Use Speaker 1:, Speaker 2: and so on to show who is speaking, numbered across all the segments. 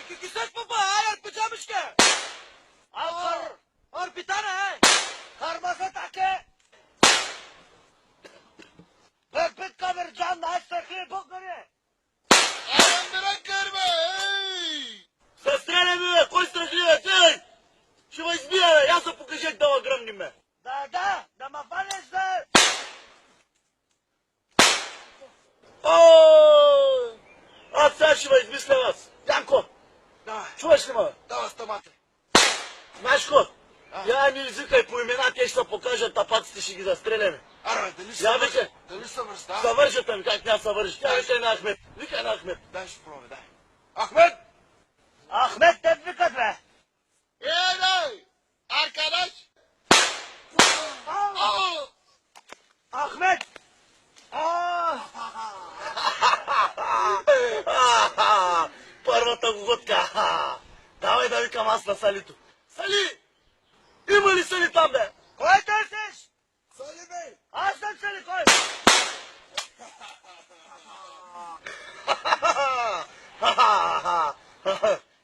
Speaker 1: Кисет папа, ай, печамишке! और पिता ना है
Speaker 2: Karmasa take. Pek ka ver can naş takı bu करे.
Speaker 3: Arambira karma.
Speaker 1: Să strele, кой страхливе, ти! Ще ме избия, бе! Аз се покажех да ме гръмни, ме!
Speaker 2: Da mă fanes da.
Speaker 1: Аз сега ще ме измисля аз! Янко!
Speaker 3: Da,
Speaker 1: Чуваш ли ме?
Speaker 3: da, стомате.
Speaker 1: Знаешко? Я ми извикай по имена, те ще се покажат, тапаците ще ги застреляме.
Speaker 3: Аре, дали
Speaker 1: Я викай!
Speaker 3: Дали се върши, да?
Speaker 1: Съвържат ми, как няма съвържи? Тя викай на Ахмет! Викай на Ахмет!
Speaker 3: Дай ще пробвай, дай. Ахмет!
Speaker 2: Ahmet tebrik be.
Speaker 3: Дай! Arkadaş!
Speaker 2: Ahmet.
Speaker 1: Първата годка! Давай да викам аз на Салито! Сали! Има ли Сали там, бе?
Speaker 2: Koy dersiz.
Speaker 3: Salih Bey!
Speaker 2: Аз съм сели koy.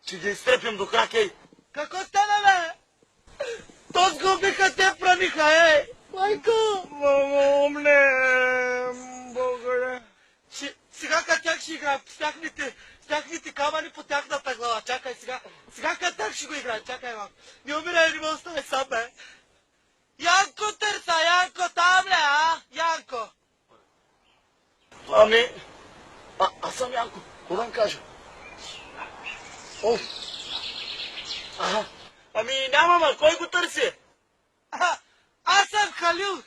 Speaker 1: Ще ги изтрепим до крак, ей!
Speaker 2: Какво стана бе?
Speaker 1: То сгубиха те праниха, ей! Майко!
Speaker 2: Умне. Българе.
Speaker 1: Сега като тях ще играем с тяхните камъни по тяхната глава. Чакай сега. Сега като тях ще го играем. Чакай малко. Не умирай, не ме оставай сам, бе. Янко търса, Янко, там ли, а? Янко. Ами... Аз съм Янко. Какво да им кажа? Оф. Ага. Ами няма, ма. Кой го търси? Аз съм Халил.